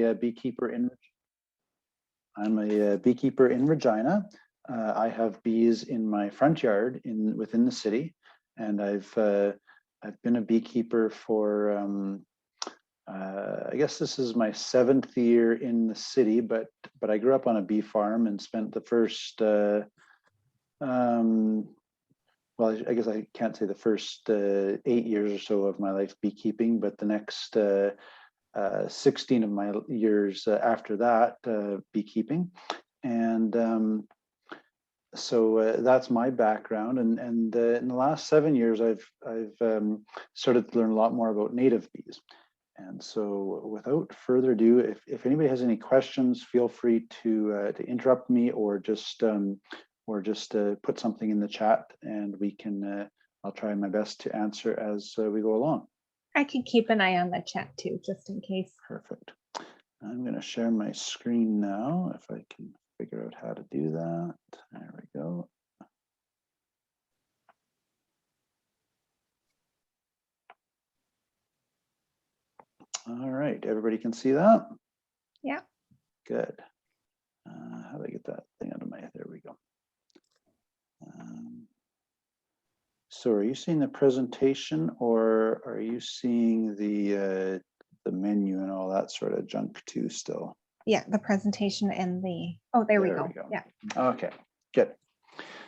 a beekeeper in Regina. I have bees in my front yard within the city, and I've been a beekeeper for I guess this is my 7th year in the city, but I grew up on a bee farm and spent the first well, I guess I can't say the first 8 years or so of my life beekeeping, but the next 16 of my years after that beekeeping. And so that's my background. And in the last 7 years, I've started to learn a lot more about native bees. And so without further ado, if anybody has any questions, feel free to interrupt me or just put something in the chat, and we can, I'll try my best to answer as we go along. I can keep an eye on the chat too, just in case. Perfect. I'm going to share my screen now, if I can figure out how to do that. There we go. All right, everybody can see that? Yeah. Good. How do I get that thing out of my, there we go. So are you seeing the presentation, or are you seeing the menu and all that sort of junk too still? Yeah, the presentation and the, oh, there we go. Yeah. Okay, good.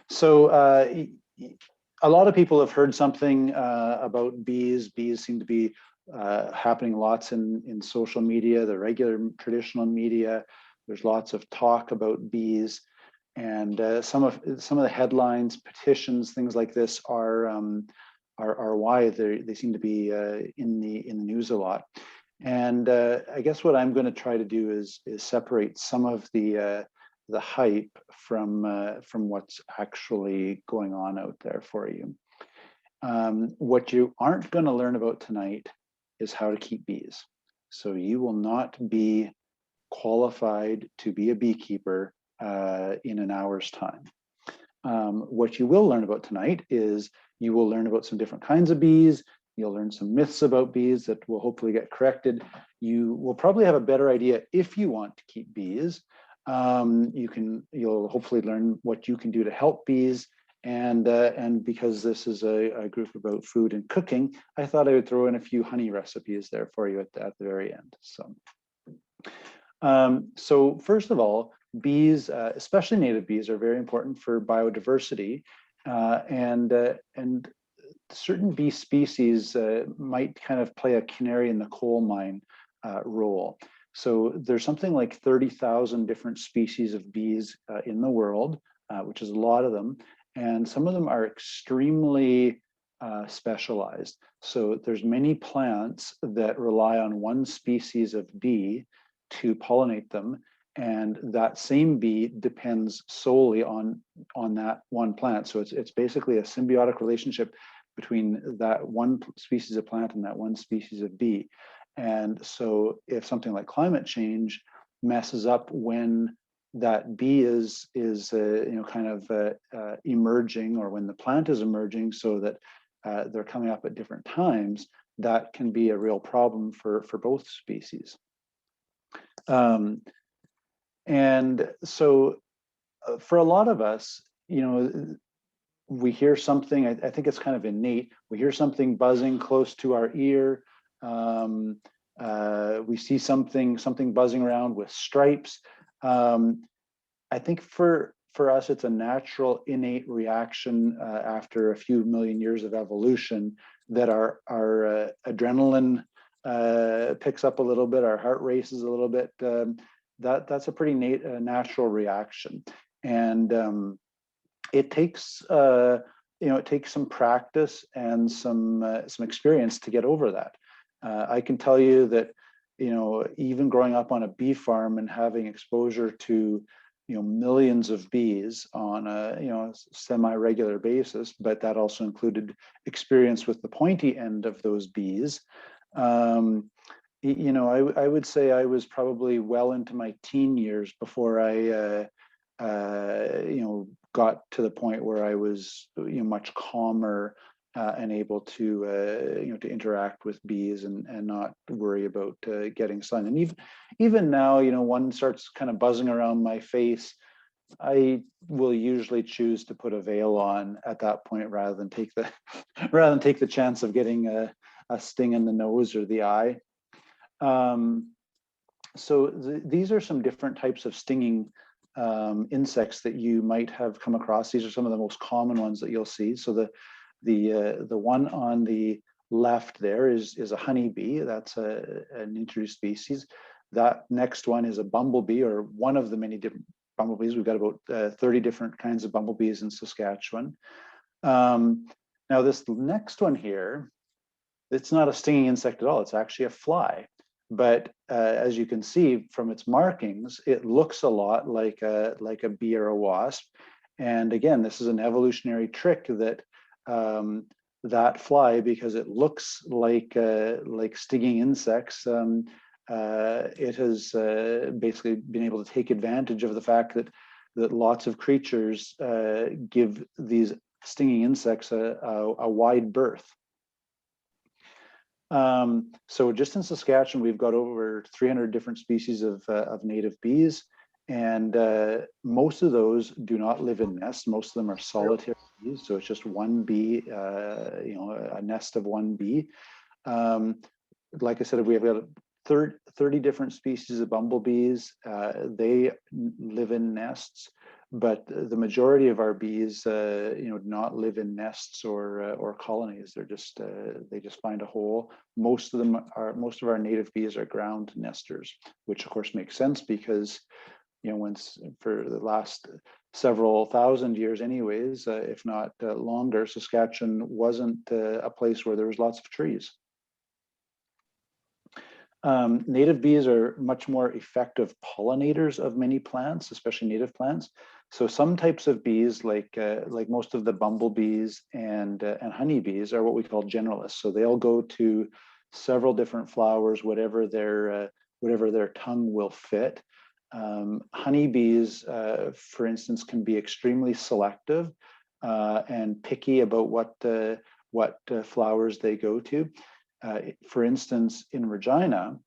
So a lot of people have heard something about bees. Bees seem to be happening lots in social media, the regular traditional media. There's lots of talk about bees. And some of the headlines, petitions, things like this are why they seem to be in the news a lot. And I guess what I'm going to try to do is separate some of the hype from what's actually going on out there for you. What you aren't going to learn about tonight is how to keep bees. So you will not be qualified to be a beekeeper in an hour's time. What you will learn about tonight is you will learn about some different kinds of bees. You'll learn some myths about bees that will hopefully get corrected. You will probably have a better idea if you want to keep bees. You'll hopefully learn what you can do to help bees. And because this is a group about food and cooking, I thought I would throw in a few honey recipes there for you at the very end. So first of all, bees, especially native bees, are very important for biodiversity, and certain bee species might kind of play a canary in the coal mine role. So there's something like 30,000 different species of bees in the world, which is a lot of them, and some of them are extremely specialized. So there's many plants that rely on one species of bee to pollinate them, and that same bee depends solely on that one plant. So it's basically a symbiotic relationship between that one species of plant and that one species of bee. And so if something like climate change messes up when that bee is kind of emerging, or when the plant is emerging, so that they're coming up at different times, that can be a real problem for both species. And so for a lot of us, we hear something, I think it's kind of innate. We hear something buzzing close to our ear. We see something buzzing around with stripes. I think for us, it's a natural, innate reaction after a few million years of evolution that our adrenaline picks up a little bit, our heart races a little bit. That's a pretty natural reaction, and it takes some practice and some experience to get over that. I can tell you that even growing up on a bee farm and having exposure to millions of bees on a semi-regular basis, but that also included experience with the pointy end of those bees. I would say I was probably well into my teen years before I got to the point where I was much calmer and able to to interact with bees and not worry about getting sun. And even now, one starts kind of buzzing around my face, I will usually choose to put a veil on at that point rather than take the chance of getting a sting in the nose or the eye. So these are some different types of stinging insects that you might have come across. These are some of the most common ones that you'll see. So the one on the left there is a honeybee. That's an introduced species. That next one is a bumblebee, or one of the many different bumblebees. We've got about 30 different kinds of bumblebees in Saskatchewan. Now this next one here, it's not a stinging insect at all. It's actually a fly. But as you can see from its markings, it looks a lot like a bee or a wasp. And again, this is an evolutionary trick that that fly, because it looks like stinging insects, it has basically been able to take advantage of the fact that lots of creatures give these stinging insects a wide berth. So just in Saskatchewan, we've got over 300 different species of native bees, and most of those do not live in nests. Most of them are solitary bees, so it's just one bee, a nest of one bee. Like I said, we have got 30 different species of bumblebees. They live in nests, but the majority of our bees, do not live in nests or colonies. They just find a hole. Most of our native bees are ground nesters, which of course makes sense because, for the last several thousand years, anyways, if not longer, Saskatchewan wasn't a place where there was lots of trees. Native bees are much more effective pollinators of many plants, especially native plants. So some types of bees, like most of the bumblebees and honeybees, are what we call generalists. So they'll go to several different flowers, whatever their tongue will fit. Honeybees, for instance, can be extremely selective and picky about what flowers they go to. For instance, in Regina,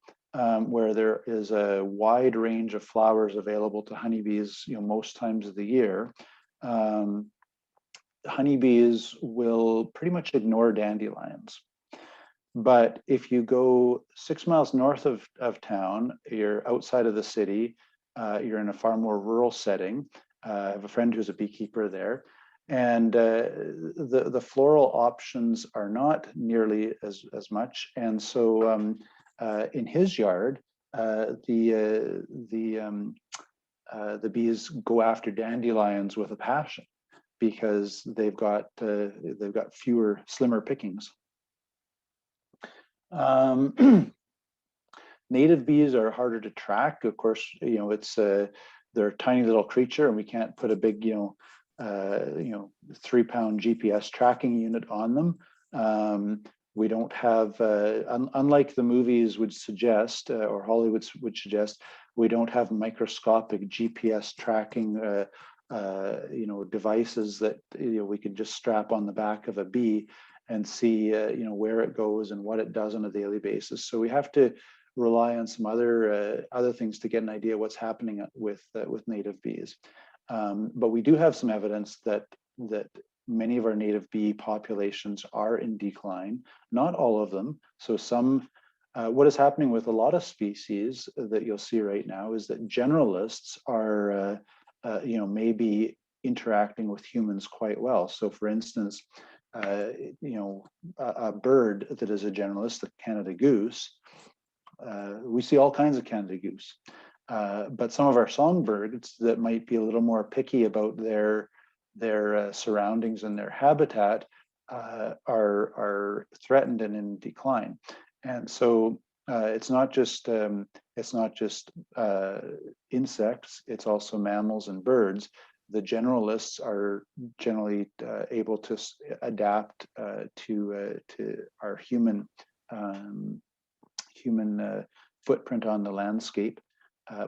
where there is a wide range of flowers available to honeybees, most times of the year, honeybees will pretty much ignore dandelions. But if you go 6 miles north of town, you're outside of the city, you're in a far more rural setting. I have a friend who's a beekeeper there. And the floral options are not nearly as much, and so in his yard, the bees go after dandelions with a passion because they've got fewer, slimmer pickings. Native bees are harder to track. Of course, they're a tiny little creature, and we can't put a big 3-pound GPS tracking unit on them. We don't have, unlike the movies would suggest, or Hollywood would suggest, we don't have microscopic GPS tracking, devices that we can just strap on the back of a bee and see, where it goes and what it does on a daily basis. So we have to rely on some other things to get an idea what's happening with native bees. But we do have some evidence that many of our native bee populations are in decline, not all of them. So what is happening with a lot of species that you'll see right now is that generalists are, maybe interacting with humans quite well. So for instance, a bird that is a generalist, the Canada goose, we see all kinds of Canada goose. But some of our songbirds that might be a little more picky about their surroundings and their habitat are threatened and in decline. And so it's not just insects; it's also mammals and birds. The generalists are generally able to adapt to our human footprint on the landscape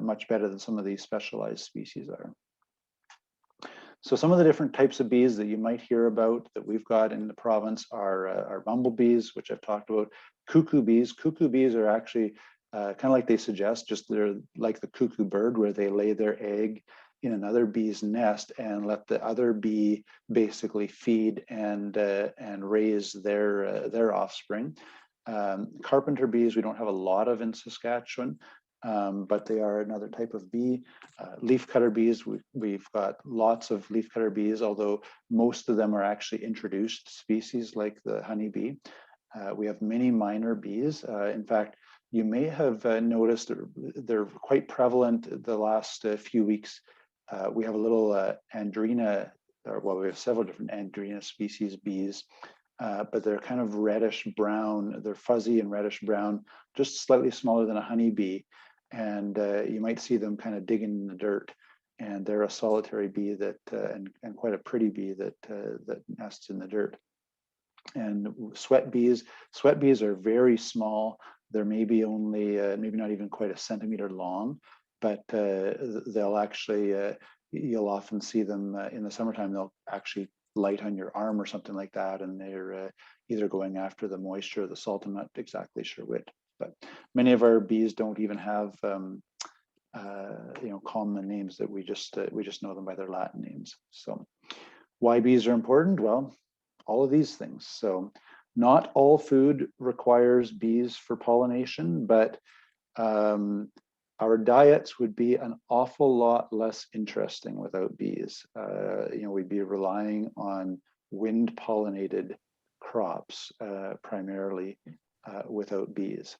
much better than some of these specialized species are. So some of the different types of bees that you might hear about that we've got in the province are bumblebees, which I've talked about, cuckoo bees. Cuckoo bees are actually kind of like they suggest, just they're like the cuckoo bird, where they lay their egg in another bee's nest and let the other bee basically feed and raise their offspring. Carpenter bees, we don't have a lot of in Saskatchewan, but they are another type of bee. Leafcutter bees, we've got lots of leafcutter bees, although most of them are actually introduced species like the honeybee. We have many minor bees. In fact, you may have noticed they're quite prevalent the last few weeks. We have a little Andrina, well, we have several different Andrina species bees, but they're kind of reddish brown. They're fuzzy and reddish brown, just slightly smaller than a honeybee. And you might see them kind of digging in the dirt. And they're a solitary bee that, and quite a pretty bee that nests in the dirt. And sweat bees are very small. They're maybe only, maybe not even quite a centimeter long, but they'll actually, you'll often see them in the summertime. They'll actually light on your arm or something like that, and they're either going after the moisture or the salt. I'm not exactly sure which, but many of our bees don't even have common names. That we just know them by their Latin names. So why bees are important? Well, all of these things. So not all food requires bees for pollination, but our diets would be an awful lot less interesting without bees. We'd be relying on wind pollinated crops primarily without bees.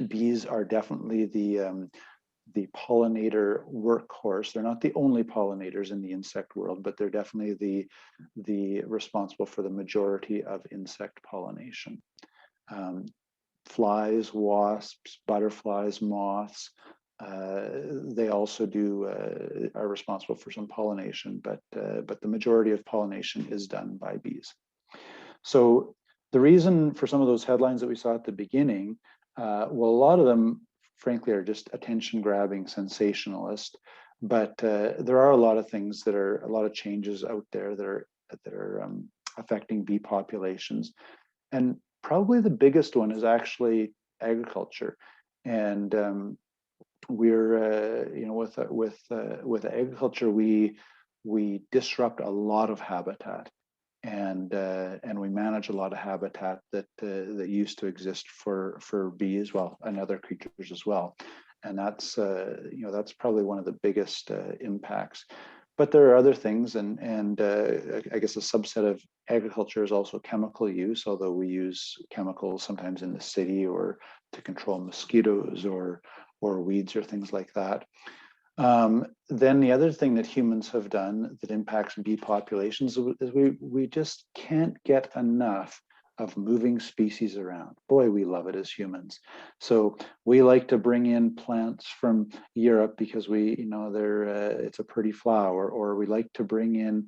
Bees are definitely the pollinator workhorse. They're not the only pollinators in the insect world, but they're definitely the responsible for the majority of insect pollination. Flies, wasps, butterflies, moths, they also are responsible for some pollination, but the majority of pollination is done by bees. So the reason for some of those headlines that we saw at the beginning, well, a lot of them, frankly, are just attention-grabbing, sensationalist. But there are a lot of things that are, a lot of changes out there that are affecting bee populations, and probably the biggest one is actually agriculture. And we're with agriculture, we disrupt a lot of habitat, and we manage a lot of habitat that used to exist for bees, well, and other creatures as well. And that's that's probably one of the biggest impacts. But there are other things, and I guess a subset of agriculture is also chemical use, although we use chemicals sometimes in the city or to control mosquitoes or weeds or things like that. Then the other thing that humans have done that impacts bee populations is we just can't get enough of moving species around. Boy, we love it as humans. So we like to bring in plants from Europe because it's a pretty flower, or we like to bring in,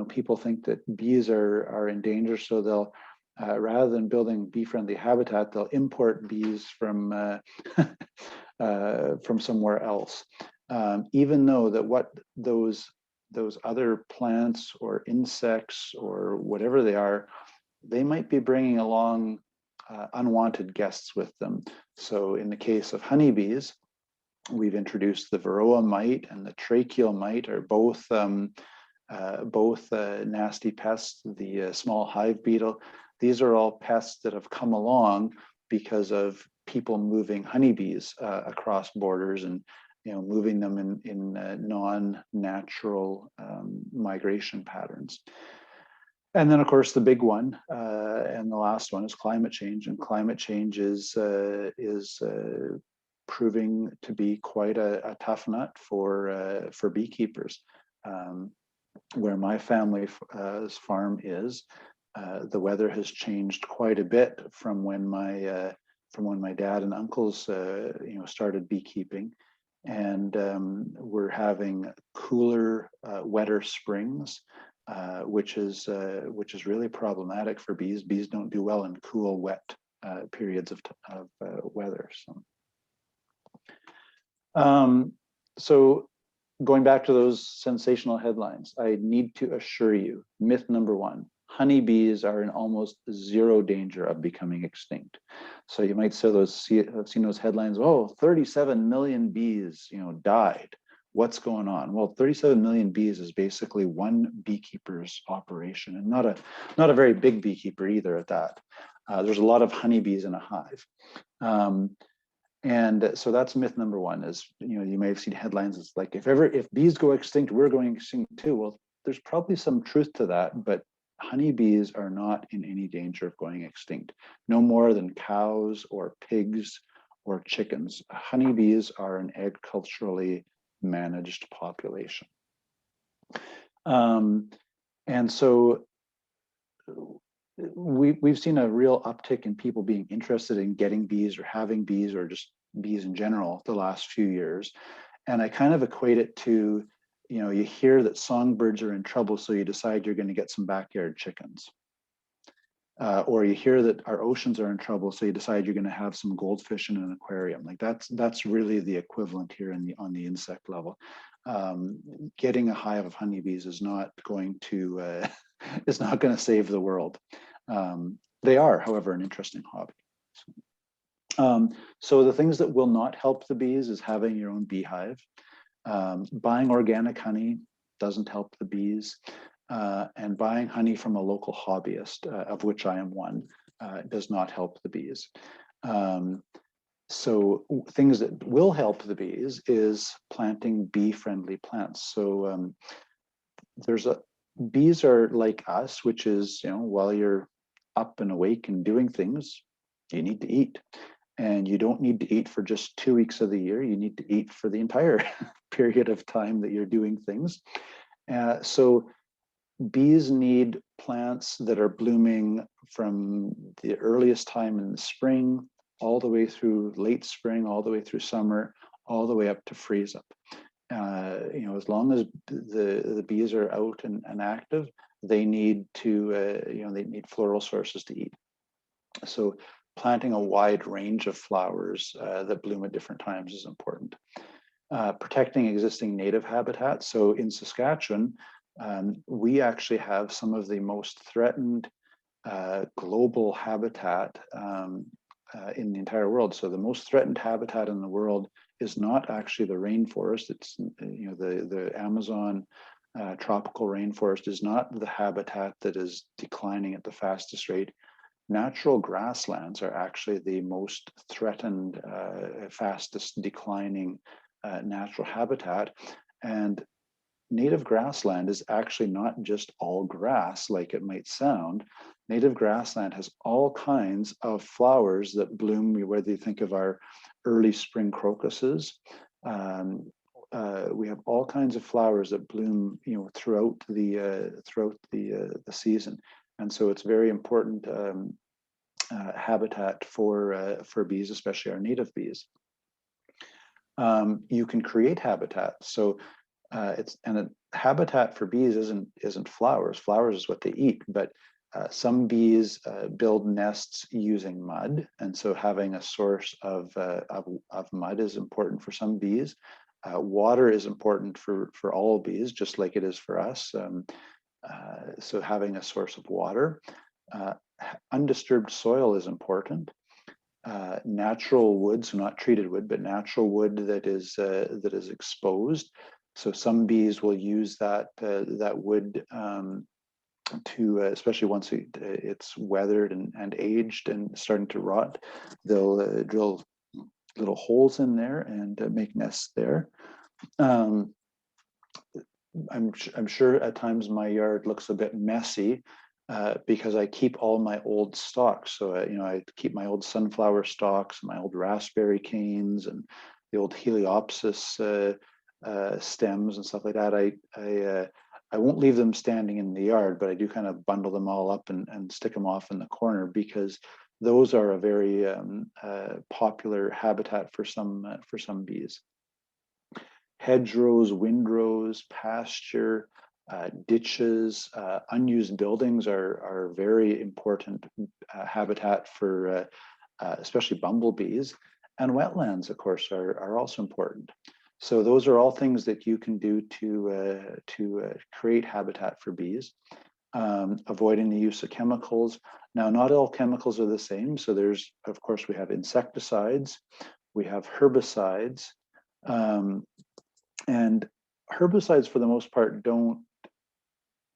people think that bees are in danger, so they'll rather than building bee-friendly habitat, they'll import bees from somewhere else. Even though that what those other plants or insects or whatever they are, they might be bringing along unwanted guests with them. So in the case of honeybees, we've introduced the varroa mite and the tracheal mite, are both nasty pests. The small hive beetle, these are all pests that have come along because of people moving honeybees across borders and moving them in non-natural migration patterns. And then, of course, the big one and the last one is climate change. And climate change is proving to be quite a tough nut for beekeepers. Where my family's farm is, the weather has changed quite a bit from when my dad and uncles started beekeeping, and we're having cooler, wetter springs. Which is really problematic for bees. Bees don't do well in cool, wet periods of weather. So going back to those sensational headlines, I need to assure you, myth number one, honeybees are in almost zero danger of becoming extinct. So you might have seen those headlines, oh, 37 million bees, died. What's going on? Well, 37 million bees is basically one beekeeper's operation, and not a very big beekeeper either at that. There's a lot of honeybees in a hive. And so that's myth number one is, you may have seen headlines. It's like, if bees go extinct, we're going extinct too. Well, there's probably some truth to that, but honeybees are not in any danger of going extinct, no more than cows or pigs or chickens. Honeybees are an agriculturally managed population. And so we've seen a real uptick in people being interested in getting bees or having bees or just bees in general the last few years. And I kind of equate it to, you hear that songbirds are in trouble, so you decide you're going to get some backyard chickens. Or you hear that our oceans are in trouble, so you decide you're going to have some goldfish in an aquarium. Like that's really the equivalent here on the insect level. Getting a hive of honeybees is not going to is not going to save the world. They are, however, an interesting hobby. So the things that will not help the bees is having your own beehive. Buying organic honey doesn't help the bees. And buying honey from a local hobbyist, of which I am one, does not help the bees. So things that will help the bees is planting bee-friendly plants. So bees are like us, which is, while you're up and awake and doing things, you need to eat. And you don't need to eat for just 2 weeks of the year. You need to eat for the entire period of time that you're doing things. So bees need plants that are blooming from the earliest time in the spring, all the way through late spring, all the way through summer, all the way up to freeze up. As long as the bees are out and active, they need to, they need floral sources to eat. So planting a wide range of flowers that bloom at different times is important. Protecting existing native habitats. So in Saskatchewan, we actually have some of the most threatened global habitat in the entire world. So the most threatened habitat in the world is not actually the rainforest. It's the Amazon tropical rainforest is not the habitat that is declining at the fastest rate. Natural grasslands are actually the most threatened, fastest declining natural habitat. And native grassland is actually not just all grass like it might sound. Native grassland has all kinds of flowers that bloom, whether you think of our early spring crocuses. We have all kinds of flowers that bloom, throughout the season, and so it's very important habitat for bees, especially our native bees. You can create habitat, so a habitat for bees isn't flowers. Flowers is what they eat, but some bees build nests using mud, and so having a source of mud is important for some bees. Water is important for all bees, just like it is for us. So having a source of water. Undisturbed soil is important. Natural wood, so not treated wood, but natural wood that is exposed. So some bees will use that wood to, especially once it's weathered and aged and starting to rot, they'll drill little holes in there and make nests there. I'm sure at times my yard looks a bit messy because I keep all my old stocks. So I keep my old sunflower stalks, my old raspberry canes, and the old Heliopsis stems and stuff like that. I won't leave them standing in the yard, but I do kind of bundle them all up and stick them off in the corner, because those are a very popular habitat for some bees. Hedgerows, windrows, pasture, ditches, unused buildings are very important habitat for especially bumblebees. And wetlands, of course, are also important. So those are all things that you can do to create habitat for bees. Avoiding the use of chemicals. Now, not all chemicals are the same. So there's, of course, we have insecticides, we have herbicides, and herbicides for the most part don't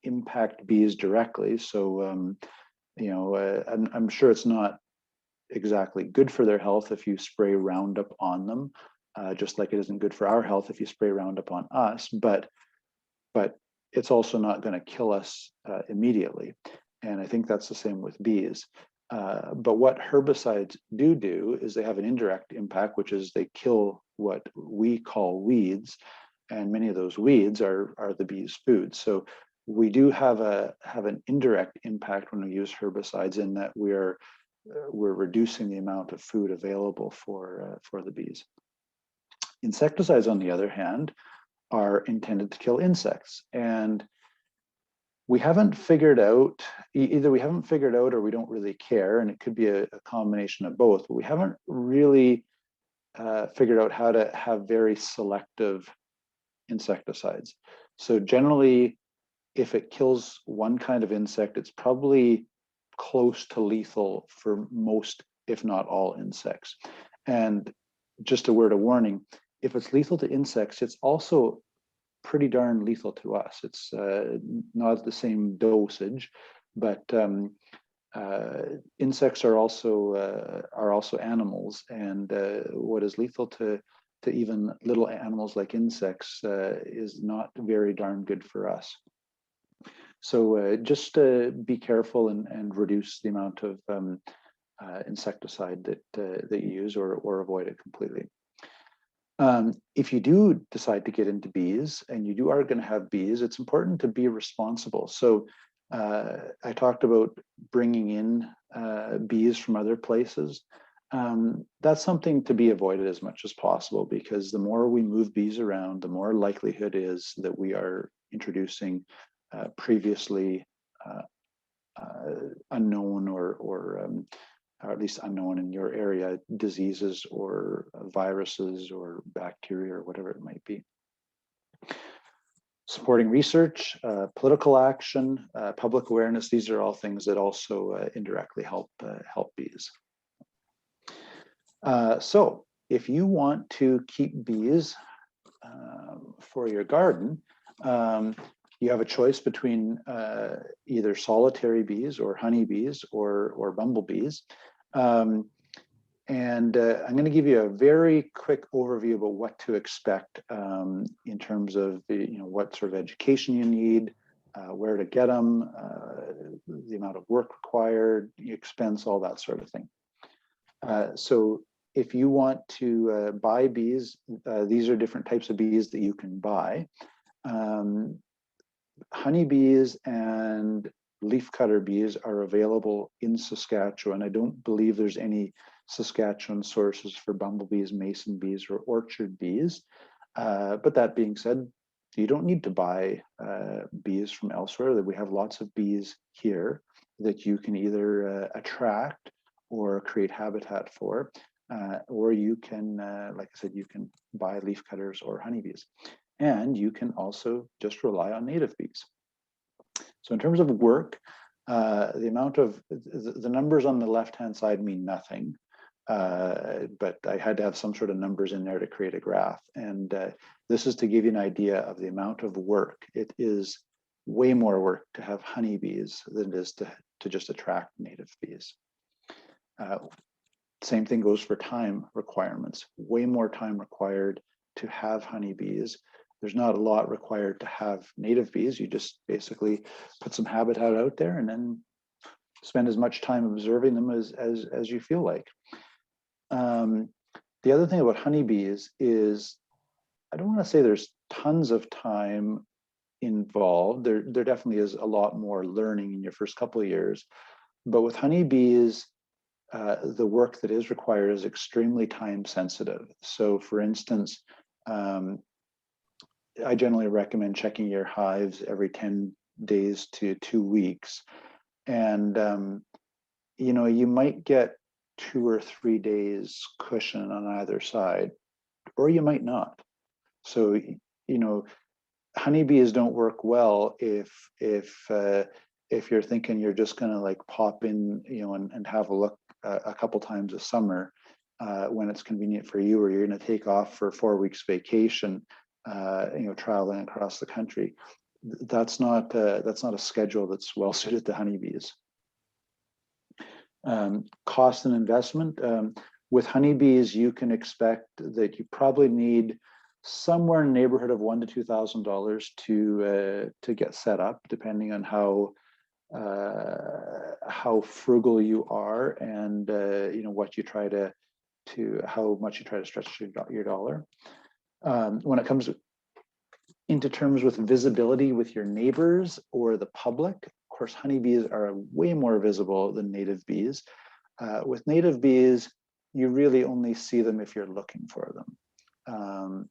impact bees directly. So, I'm sure it's not exactly good for their health if you spray Roundup on them, just like it isn't good for our health if you spray Roundup on us. But it's also not going to kill us immediately. And I think that's the same with bees. But what herbicides do is they have an indirect impact, which is they kill what we call weeds. And many of those weeds are the bees' food. So we do have an indirect impact when we use herbicides, in that we're reducing the amount of food available for the bees. Insecticides, on the other hand, are intended to kill insects. And we haven't figured out, either we haven't figured out or we don't really care, and it could be a combination of both, but we haven't really figured out how to have very selective insecticides. So generally, if it kills one kind of insect, it's probably close to lethal for most, if not all, insects. And just a word of warning, if it's lethal to insects, it's also pretty darn lethal to us. It's not the same dosage, but insects are also animals, and what is lethal to even little animals like insects is not very darn good for us. So just be careful and reduce the amount of insecticide that you use, or avoid it completely. If you do decide to get into bees, and you are going to have bees, it's important to be responsible. So I talked about bringing in bees from other places. That's something to be avoided as much as possible, because the more we move bees around, the more likelihood is that we are introducing previously unknown or at least unknown in your area diseases, or viruses or bacteria, or whatever it might be. Supporting research, political action, public awareness, these are all things that also indirectly help bees. So if you want to keep bees for your garden, you have a choice between either solitary bees or honeybees or bumblebees. And I'm going to give you a very quick overview about what to expect in terms of what sort of education you need, where to get them, the amount of work required, expense, all that sort of thing. So if you want to buy bees, these are different types of bees that you can buy. Honeybees and leafcutter bees are available in Saskatchewan. I don't believe there's any Saskatchewan sources for bumblebees, mason bees, or orchard bees. But that being said, you don't need to buy bees from elsewhere. That we have lots of bees here that you can either attract or create habitat for, or you can, like I said, you can buy leafcutters or honeybees. And you can also just rely on native bees. So in terms of work, the amount of the numbers on the left-hand side mean nothing, but I had to have some sort of numbers in there to create a graph. And this is to give you an idea of the amount of work. It is way more work to have honeybees than it is to just attract native bees. Same thing goes for time requirements. Way more time required to have honeybees. There's not a lot required to have native bees. You just basically put some habitat out there and then spend as much time observing them as you feel like. The other thing about honeybees is, I don't want to say there's tons of time involved. There definitely is a lot more learning in your first couple of years. But with honeybees, the work that is required is extremely time sensitive. So for instance, I generally recommend checking your hives every 10 days to 2 weeks. And, you might get 2 or 3 days cushion on either side, or you might not. So, you know, honeybees don't work well if you're thinking you're just going to like pop in, you know, and have a look a couple times a summer when it's convenient for you, or you're going to take off for 4 weeks vacation, you know, traveling across the country. That's not a schedule that's well suited to honeybees. Cost and investment. With honeybees, you can expect that you probably need somewhere in the neighborhood of $1,000 to $2,000 to get set up, depending on how frugal you are, and you know, what you try to how much you try to stretch your dollar. When it comes into terms with visibility with your neighbors or the public, of course, honeybees are way more visible than native bees. With native bees, you really only see them if you're looking for them.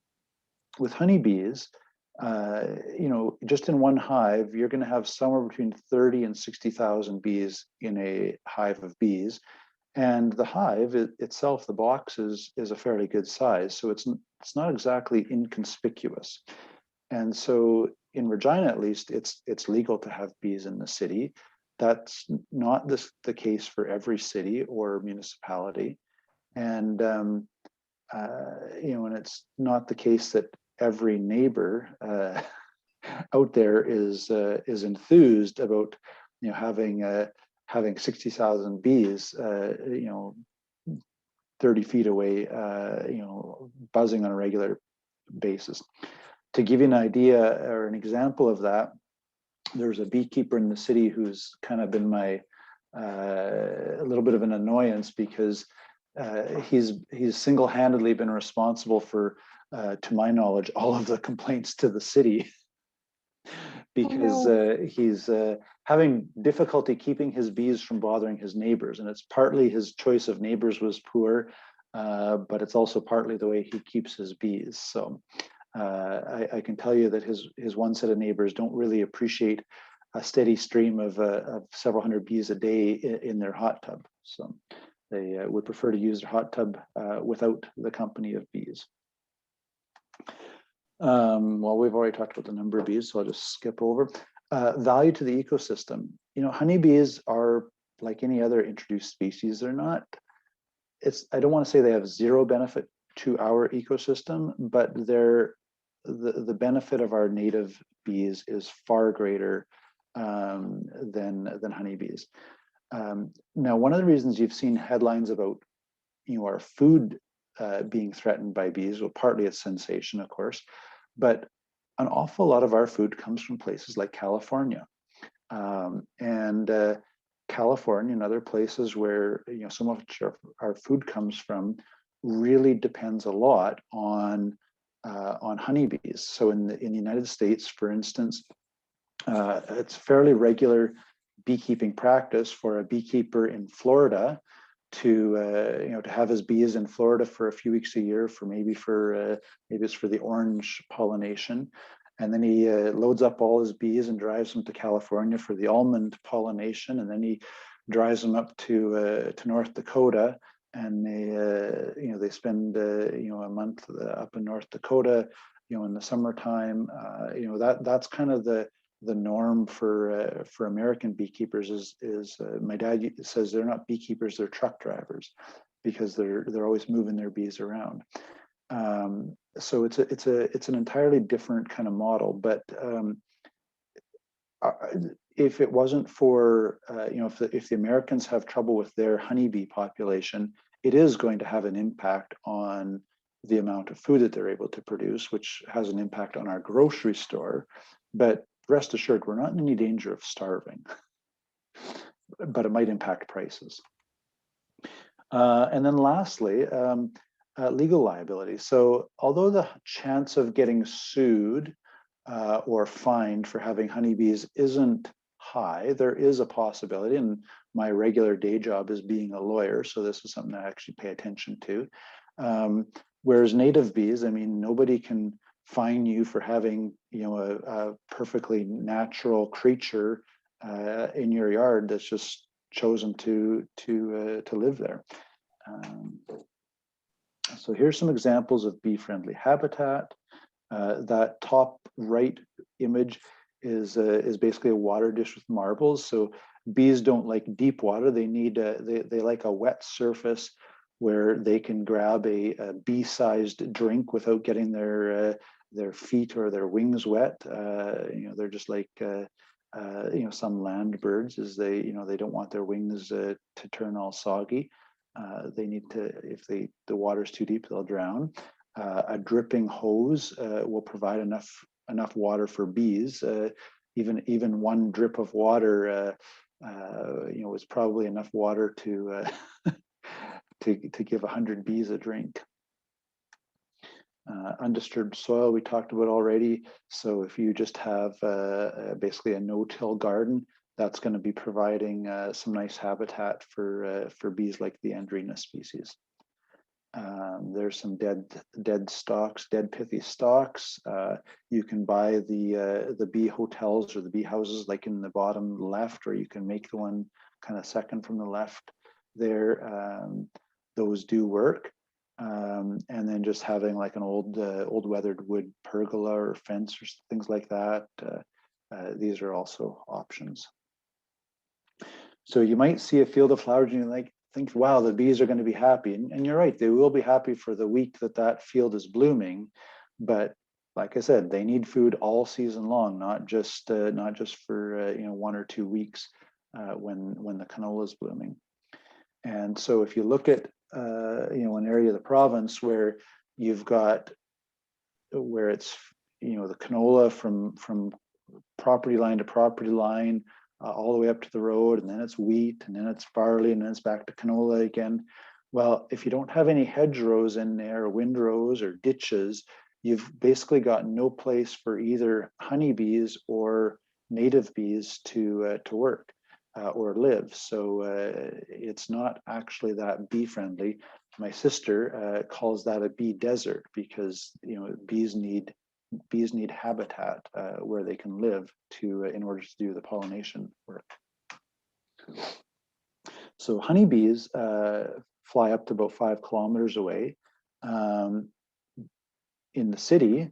With honeybees, you know, just in one hive, you're going to have somewhere between 30 and 60,000 bees in a hive of bees. And the hive itself, the box, is a fairly good size. So it's not exactly inconspicuous. And so in Regina, at least, it's legal to have bees in the city. That's not the case for every city or municipality. And, you know, and it's not the case that every neighbor out there is enthused about, you know, having 60,000 bees, you know, 30 feet away, you know, buzzing on a regular basis. To give you an idea or an example of that, there's a beekeeper in the city who's kind of been my a little bit of an annoyance, because he's single-handedly been responsible for, to my knowledge, all of the complaints to the city, because he's having difficulty keeping his bees from bothering his neighbors. And it's partly his choice of neighbors was poor, but it's also partly the way he keeps his bees. So I can tell you that his one set of neighbors don't really appreciate a steady stream of several hundred bees a day in their hot tub. So they would prefer to use their hot tub without the company of bees. Well, we've already talked about the number of bees, so I'll just skip over. Value to the ecosystem. You know, honeybees are like any other introduced species. They're not, I don't want to say they have zero benefit to our ecosystem, but the benefit of our native bees is far greater than honeybees. Now, one of the reasons you've seen headlines about, you know, our food being threatened by bees, well, partly it's sensation, of course, but an awful lot of our food comes from places like California. And California and other places where, you know, so much of our food comes from really depends a lot on honeybees. So in the United States, for instance, it's fairly regular beekeeping practice for a beekeeper in Florida to you know, to have his bees in Florida for a few weeks a year, for maybe it's for the orange pollination, and then he loads up all his bees and drives them to California for the almond pollination, and then he drives them up to North Dakota, and they you know, they spend you know, a month up in North Dakota, you know, in the summertime. You know, that's kind of the norm for American beekeepers. Is my dad says they're not beekeepers, they're truck drivers, because they're always moving their bees around. So it's an entirely different kind of model. But if it wasn't for you know, if the Americans have trouble with their honeybee population, it is going to have an impact on the amount of food that they're able to produce, which has an impact on our grocery store. But rest assured, we're not in any danger of starving, but it might impact prices. And then lastly, legal liability. So although the chance of getting sued or fined for having honeybees isn't high, there is a possibility, and my regular day job is being a lawyer, so this is something I actually pay attention to. Whereas native bees, I mean, nobody can fine you for having, you know, a perfectly natural creature in your yard that's just chosen to live there. So here's some examples of bee-friendly habitat. That top right image is basically a water dish with marbles. So bees don't like deep water. They need they like a wet surface where they can grab a bee-sized drink without getting their feet or their wings wet. They're just like some land birds, is they don't want their wings to turn all soggy. They need to, if the water's too deep, they'll drown. A dripping hose will provide enough water for bees. Even one drip of water, is probably enough water to to give 100 bees a drink. Undisturbed soil we talked about already. So if you just have basically a no-till garden, that's going to be providing some nice habitat for bees like the Andrena species. There's some dead stalks, dead pithy stalks. You can buy the bee hotels or the bee houses like in the bottom left, or you can make the one kind of second from the left there. Those do work. And then just having like an old weathered wood pergola or fence or things like that. These are also options. So you might see a field of flowers and you think, wow, the bees are going to be happy. And you're right, they will be happy for the week that field is blooming. But like I said, they need food all season long, not just for 1 or 2 weeks when the canola is blooming. And so if you look at an area of the province where you've got it's the canola from property line to property line, all the way up to the road, and then it's wheat, and then it's barley, and then it's back to canola again. Well, if you don't have any hedgerows in there, or windrows or ditches, you've basically got no place for either honeybees or native bees to work or live. So it's not actually that bee friendly. My sister calls that a bee desert because bees need habitat where they can live in order to do the pollination work. So honeybees fly up to about 5 kilometers away. In the city,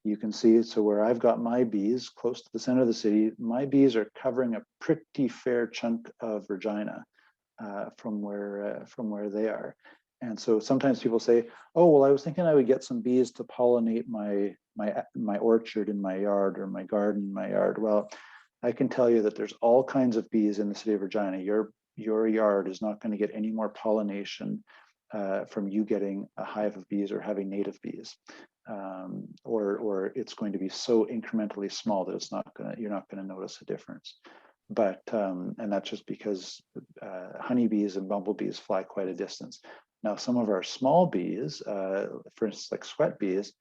you can see, so where I've got my bees, close to the center of the city, my bees are covering a pretty fair chunk of Regina from where they are. And so sometimes people say, oh, well, I was thinking I would get some bees to pollinate my orchard in my yard or my garden in my yard. Well, I can tell you that there's all kinds of bees in the city of Regina. Your yard is not going to get any more pollination from you getting a hive of bees or having native bees. Or it's going to be so incrementally small that you're not going to notice a difference. But and that's just because honeybees and bumblebees fly quite a distance. Now, some of our small bees, for instance, like sweat bees,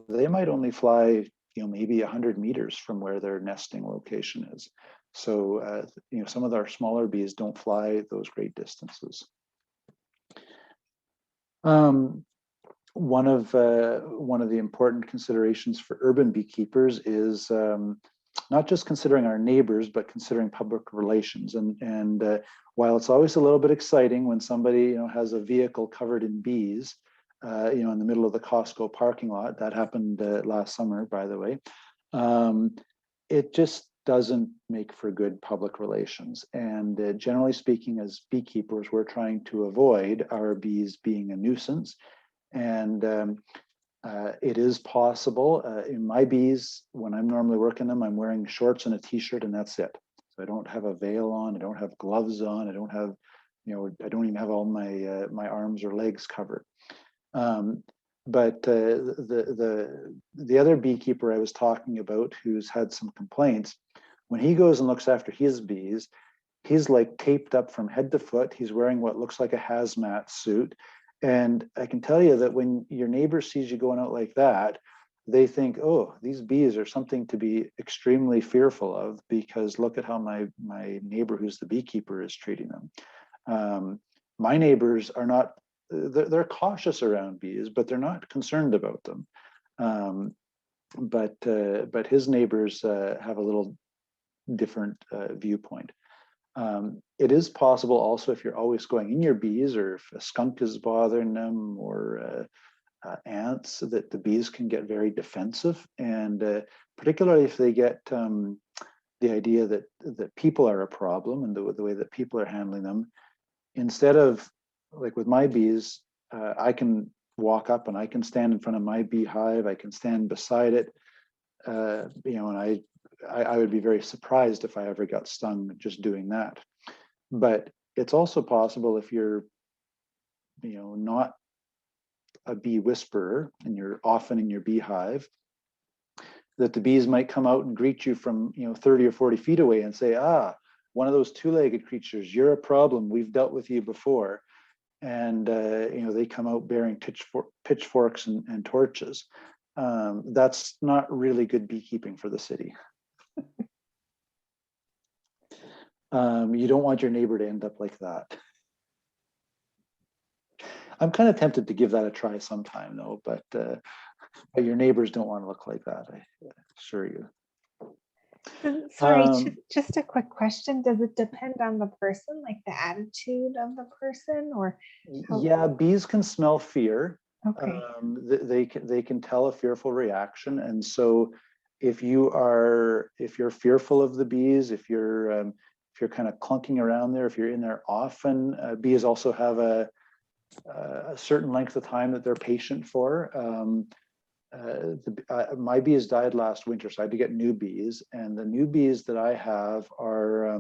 they might only fly, maybe 100 meters from where their nesting location is. So, some of our smaller bees don't fly those great distances. One of the important considerations for urban beekeepers is not just considering our neighbors, but considering public relations. And while it's always a little bit exciting when somebody has a vehicle covered in bees, in the middle of the Costco parking lot, that happened last summer, by the way, it just doesn't make for good public relations. And generally speaking, as beekeepers, we're trying to avoid our bees being a nuisance. And it is possible. In my bees, when I'm normally working them, I'm wearing shorts and a t-shirt and that's it. So I don't have a veil on, I don't have gloves on, I don't have, I don't even have all my arms or legs covered. But the other beekeeper I was talking about who's had some complaints, when he goes and looks after his bees, he's like taped up from head to foot. He's wearing what looks like a hazmat suit. And I can tell you that when your neighbor sees you going out like that, they think, oh, these bees are something to be extremely fearful of because look at how my neighbor who's the beekeeper is treating them. My neighbors are not, they're cautious around bees, but they're not concerned about them. But his neighbors have a little different viewpoint. It is possible also if you're always going in your bees or if a skunk is bothering them or ants, that the bees can get very defensive, and particularly if they get the idea that people are a problem and the way that people are handling them. Instead of, like with my bees, I can walk up and I can stand in front of my beehive, I can stand beside it, and I would be very surprised if I ever got stung just doing that. But it's also possible, if you're, not a bee whisperer and you're often in your beehive, that the bees might come out and greet you from 30 or 40 feet away and say, one of those two-legged creatures, you're a problem, we've dealt with you before. And they come out bearing pitchforks and torches. That's not really good beekeeping for the city. You don't want your neighbor to end up like that. I'm kind of tempted to give that a try sometime, though, but your neighbors don't want to look like that, I assure you. Sorry, just a quick question. Does it depend on the person, like the attitude of the person, or how? Yeah, bees can smell fear. Okay. They can tell a fearful reaction, and so if you're fearful of the bees, if you're kind of clunking around there, if you're in there often, bees also have a certain length of time that they're patient for. My bees died last winter, so I had to get new bees, and the new bees that I have are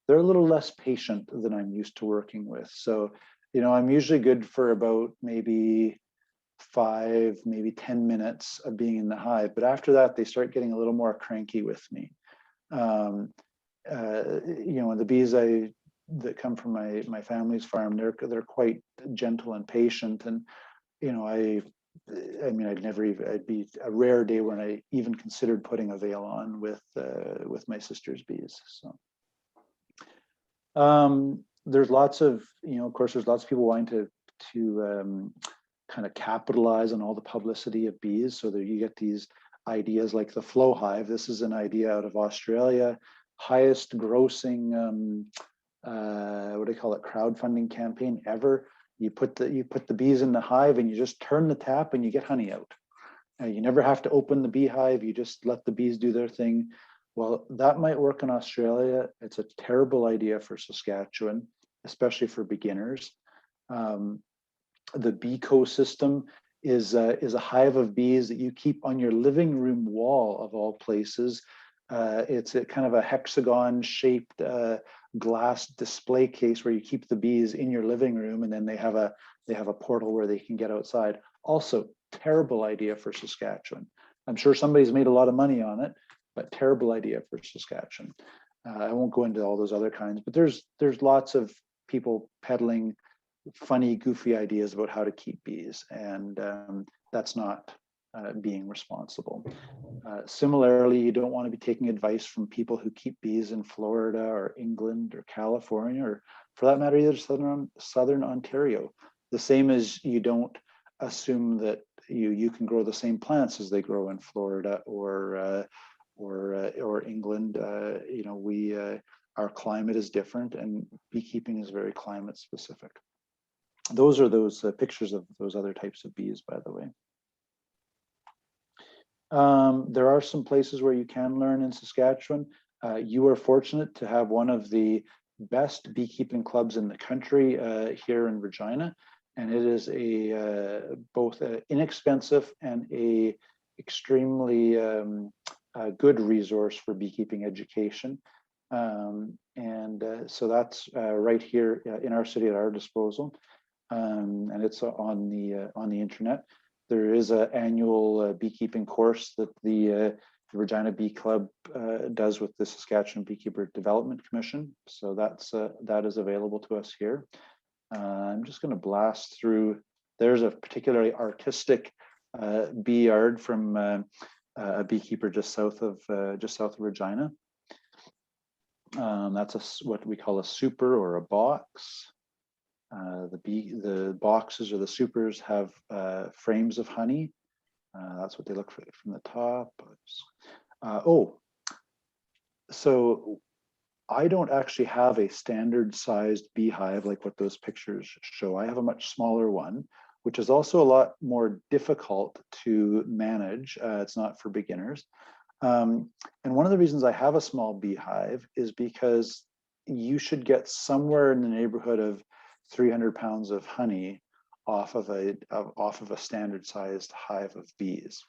they're a little less patient than I'm used to working with. So, I'm usually good for about maybe 5, maybe 10 minutes of being in the hive, but after that, they start getting a little more cranky with me. And the bees that come from my family's farm, they're quite gentle and patient, and it'd be a rare day when I even considered putting a veil on with my sister's bees. So there's lots of, of course, there's lots of people wanting to kind of capitalize on all the publicity of bees. So that you get these ideas like the flow hive. This is an idea out of Australia, highest grossing, what do they call it, crowdfunding campaign ever. You put the bees in the hive and you just turn the tap and you get honey out. You never have to open the beehive. You just let the bees do their thing. Well, that might work in Australia. It's a terrible idea for Saskatchewan, especially for beginners. The Beeco system is a hive of bees that you keep on your living room wall of all places. It's a kind of a hexagon-shaped glass display case where you keep the bees in your living room, and then they have a portal where they can get outside. Also, terrible idea for Saskatchewan. I'm sure somebody's made a lot of money on it, but terrible idea for Saskatchewan. I won't go into all those other kinds, but there's lots of people peddling funny, goofy ideas about how to keep bees, and that's not being responsible. Similarly, you don't want to be taking advice from people who keep bees in Florida or England or California, or for that matter, either Southern Ontario. The same as you don't assume that you can grow the same plants as they grow in Florida or England. Our climate is different, and beekeeping is very climate specific. Those are those pictures of those other types of bees, by the way. There are some places where you can learn in Saskatchewan. You are fortunate to have one of the best beekeeping clubs in the country here in Regina, and it is both inexpensive and a extremely good resource for beekeeping education. So that's right here in our city at our disposal, and it's on the internet. There is an annual beekeeping course that the Regina Bee Club does with the Saskatchewan Beekeeper Development Commission. So that is available to us here. I'm just going to blast through. There's a particularly artistic bee yard from a beekeeper just south of Regina. That's what we call a super or a box. The boxes or the supers have frames of honey. That's what they look like from the top. So I don't actually have a standard sized beehive like what those pictures show. I have a much smaller one. which is also a lot more difficult to manage. It's not for beginners. And one of the reasons I have a small beehive is because you should get somewhere in the neighborhood of 300 pounds of honey off of a standard sized hive of bees.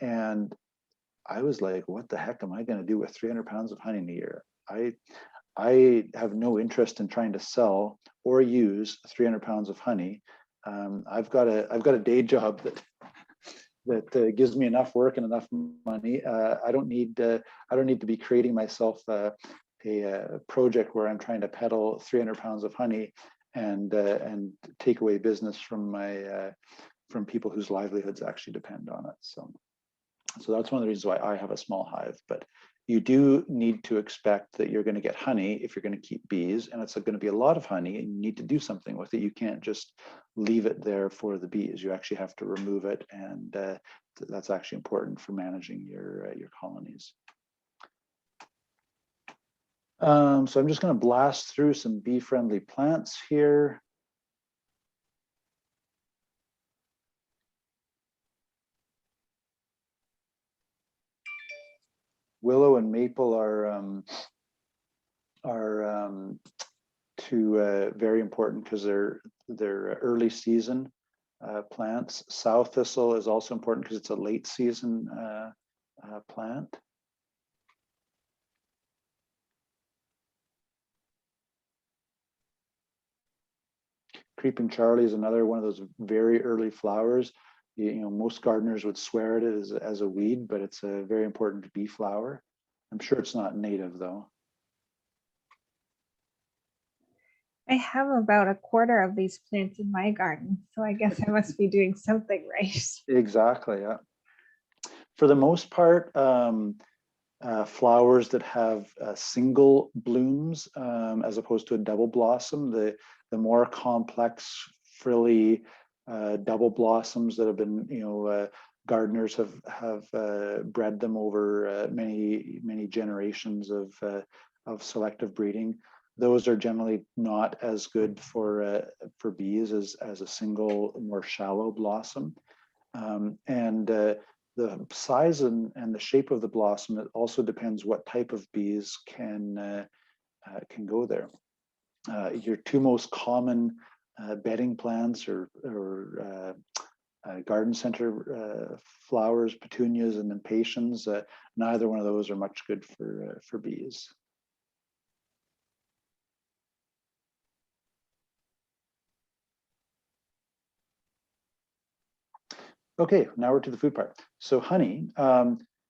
And I was like, what the heck am I going to do with 300 pounds of honey in a year? I have no interest in trying to sell or use 300 pounds of honey. I've got a day job that gives me enough work and enough money. I don't need to be creating myself a project where I'm trying to peddle 300 pounds of honey and take away business from from people whose livelihoods actually depend on it. So that's one of the reasons why I have a small hive. But you do need to expect that you're going to get honey if you're going to keep bees, and it's going to be a lot of honey, and you need to do something with it. You can't just leave it there for the bees. You actually have to remove it, and that's actually important for managing your colonies. So I'm just going to blast through some bee-friendly plants here. Willow and maple are two very important because they're early season plants. Sow thistle is also important because it's a late season plant. Creeping Charlie is another one of those very early flowers. You know, most gardeners would swear at it as a weed, but it's a very important bee flower. I'm sure it's not native though. I have about a quarter of these plants in my garden, so I guess I must be doing something right. Exactly, yeah. For the most part, flowers that have single blooms as opposed to a double blossom, the more complex, frilly double blossoms that have been, gardeners have bred them over many generations of selective breeding. Those are generally not as good for bees as a single, more shallow blossom. The size and the shape of the blossom, it also depends what type of bees can go there. Your two most common bedding plants or garden center flowers, petunias and impatiens, neither one of those are much good for bees. Okay, now we're to the food part. So honey,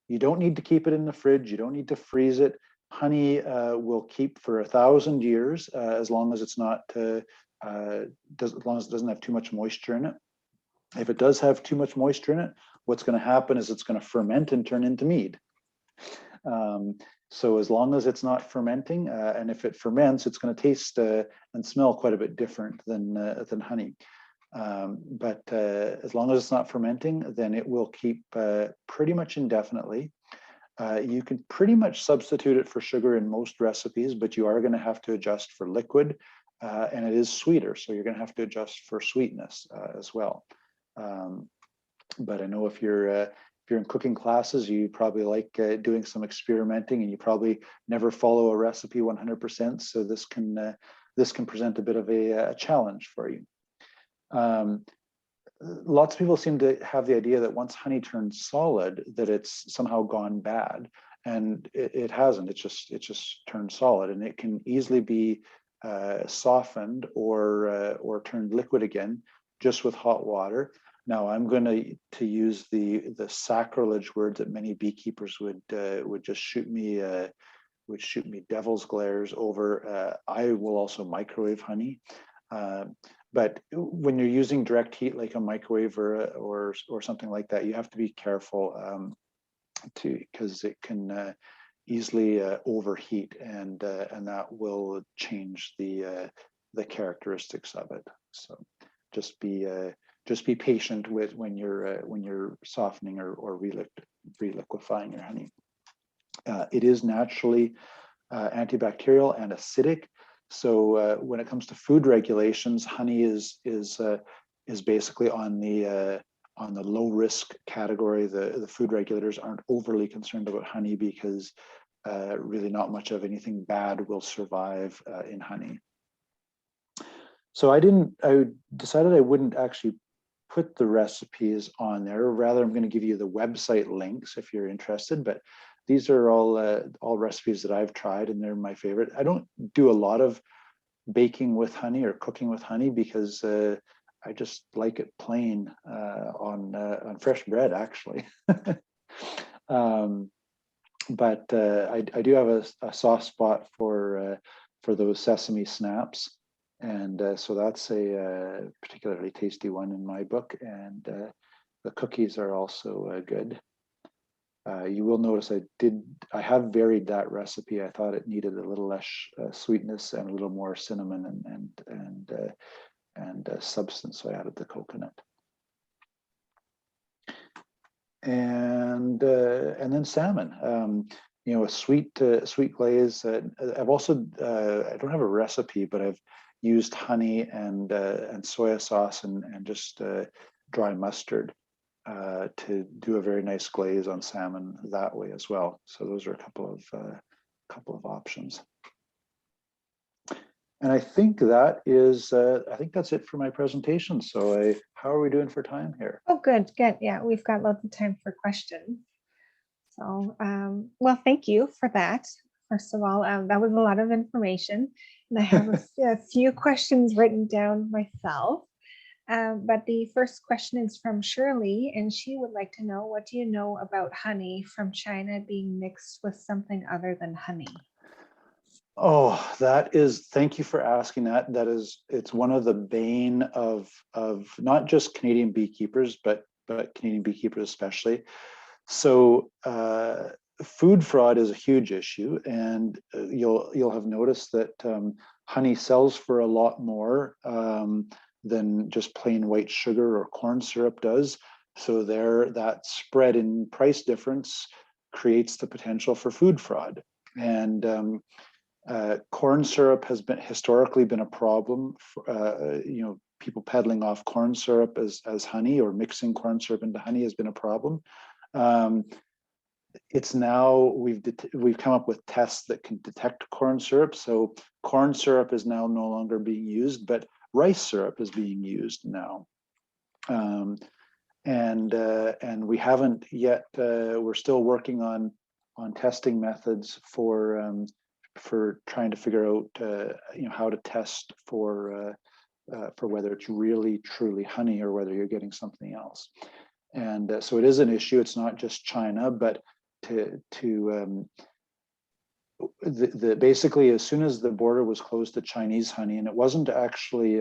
you don't need to keep it in the fridge. You don't need to freeze it. Honey will keep for 1,000 years as long as it's not, as long as it doesn't have too much moisture in it. If it does have too much moisture in it, what's going to happen is it's going to ferment and turn into mead. So as long as it's not fermenting, and if it ferments, it's going to taste and smell quite a bit different than honey. But as long as it's not fermenting, then it will keep pretty much indefinitely. You can pretty much substitute it for sugar in most recipes, but you are going to have to adjust for liquid, and it is sweeter, so you're going to have to adjust for sweetness as well. But I know if you're in cooking classes, you probably like doing some experimenting, and you probably never follow a recipe 100%. So this can present a bit of a challenge for you. Lots of people seem to have the idea that once honey turns solid, that it's somehow gone bad, and it hasn't. It just turned solid, and it can easily be softened or turned liquid again just with hot water. Now I'm going to use the sacrilege words that many beekeepers would just shoot me devil's glares over. I will also microwave honey. But when you're using direct heat, like a microwave or something like that, you have to be careful because it can easily overheat, and that will change the characteristics of it. So just be patient with when you're softening or reliquefying your honey. It is naturally antibacterial and acidic. So when it comes to food regulations, honey is is basically on the low risk category. The food regulators aren't overly concerned about honey because really not much of anything bad will survive in honey. So I decided I wouldn't actually put the recipes on there. Rather, I'm going to give you the website links if you're interested, but these are all recipes that I've tried and they're my favorite. I don't do a lot of baking with honey or cooking with honey because I just like it plain on fresh bread, actually. But I do have a soft spot for those sesame snaps, and so that's a particularly tasty one in my book. And the cookies are also good. You will notice I have varied that recipe. I thought it needed a little less sweetness and a little more cinnamon and substance, so I added the coconut. And then salmon, a sweet glaze. I've also I don't have a recipe, but I've used honey and soya sauce and just dry mustard to do a very nice glaze on salmon that way as well. So those are a couple of options. And I think that's it for my presentation. So how are we doing for time here? Oh, good. Yeah, we've got lots of time for questions. So, well, thank you for that. First of all, that was a lot of information, and I have a few questions written down myself. But the first question is from Shirley, and she would like to know, what do you know about honey from China being mixed with something other than honey? Oh, thank you for asking that. It's one of the bane of not just Canadian beekeepers, but Canadian beekeepers especially. So food fraud is a huge issue, and you'll have noticed that honey sells for a lot more than just plain white sugar or corn syrup does. So that spread in price difference creates the potential for food fraud. And corn syrup has historically been a problem for, people peddling off corn syrup as honey, or mixing corn syrup into honey has been a problem. It's now we've come up with tests that can detect corn syrup. So corn syrup is now no longer being used, but rice syrup is being used now. And we haven't yet. We're still working on testing methods for trying to figure out how to test for whether it's really truly honey or whether you're getting something else. And so it is an issue. It's not just China, but basically, as soon as the border was closed to Chinese honey, and it wasn't actually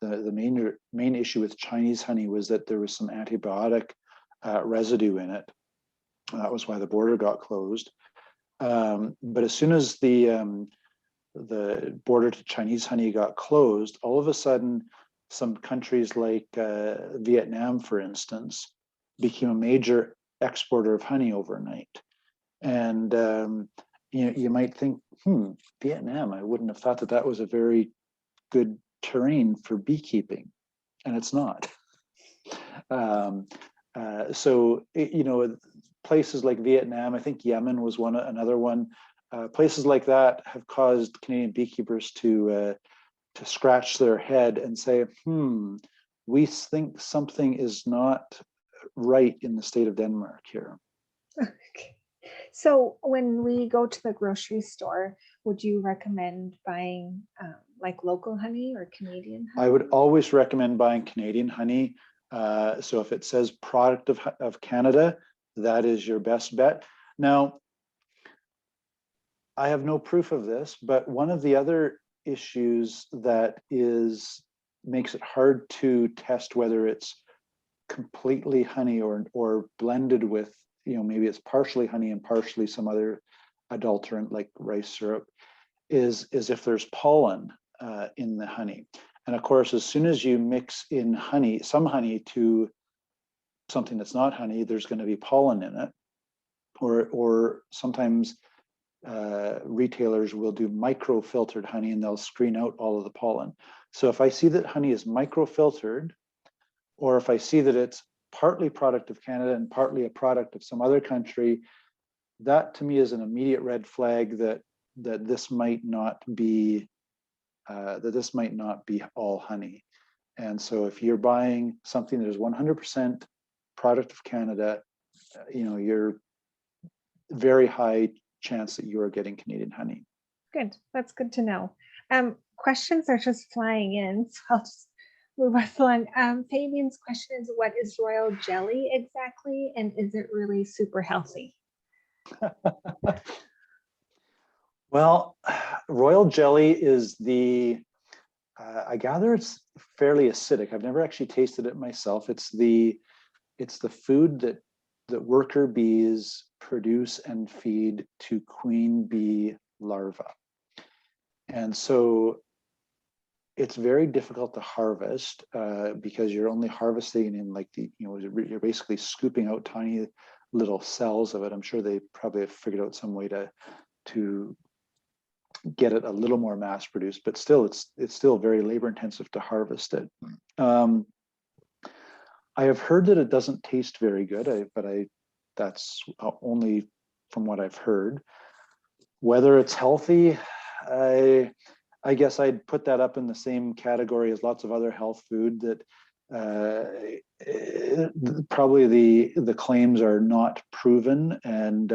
the main issue with Chinese honey was that there was some antibiotic residue in it. That was why the border got closed. But as soon as the border to Chinese honey got closed, all of a sudden, some countries like Vietnam, for instance, became a major exporter of honey overnight. And you might think, Vietnam, I wouldn't have thought that was a very good terrain for beekeeping, and it's not. So places like Vietnam, I think Yemen was another one. Places like that have caused Canadian beekeepers to scratch their head and say, we think something is not right in the state of Denmark here. Okay. So when we go to the grocery store, would you recommend buying like local honey or Canadian honey? I would always recommend buying Canadian honey. So if it says product of Canada, that is your best bet. Now, I have no proof of this, but one of the other issues that makes it hard to test whether it's completely honey or blended with, maybe it's partially honey and partially some other adulterant like rice syrup, is if there's pollen in the honey. And of course, as soon as you mix in some honey to something that's not honey, there's going to be pollen in it. Or sometimes retailers will do microfiltered honey and they'll screen out all of the pollen. So if I see that honey is microfiltered or if I see that it's partly product of Canada and partly a product of some other country, that to me is an immediate red flag that this might not be all honey. And so if you're buying something that is 100% product of Canada, you're very high chance that you are getting Canadian honey. Good. That's good to know. Questions are just flying in, so I'll just move us along. Fabian's question is, what is royal jelly exactly, and is it really super healthy? Well, royal jelly is I gather it's fairly acidic. I've never actually tasted it myself. It's the food that worker bees produce and feed to queen bee larvae. And so it's very difficult to harvest because you're only harvesting in you're basically scooping out tiny little cells of it. I'm sure they probably have figured out some way to get it a little more mass produced, but still it's still very labor intensive to harvest it. I have heard that it doesn't taste very good, but that's only from what I've heard. Whether it's healthy, I guess I'd put that up in the same category as lots of other health food that probably the claims are not proven and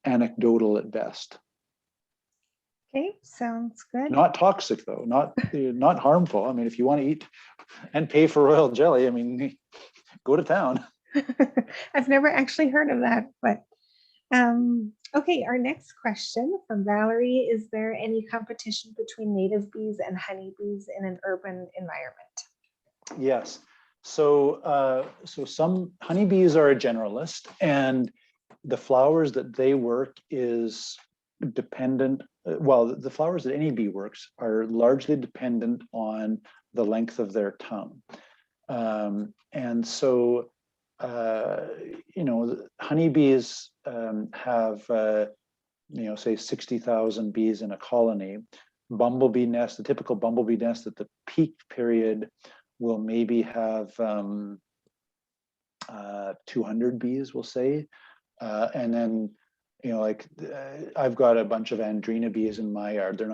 anecdotal at best. Okay, sounds good. Not toxic though, not harmful. I mean, if you want to eat and pay for royal jelly, I mean, go to town. I've never actually heard of that, but okay, our next question from Valerie: is there any competition between native bees and honeybees in an urban environment? Yes. So some honeybees are a generalist, and the flowers that they work is dependent. Well, the flowers that any bee works are largely dependent on the length of their tongue, and so honeybees have say 60,000 bees in a colony. Bumblebee nest, the typical bumblebee nest at the peak period will maybe have 200 bees, we'll say, and then I've got a bunch of Andrina bees in my yard. They're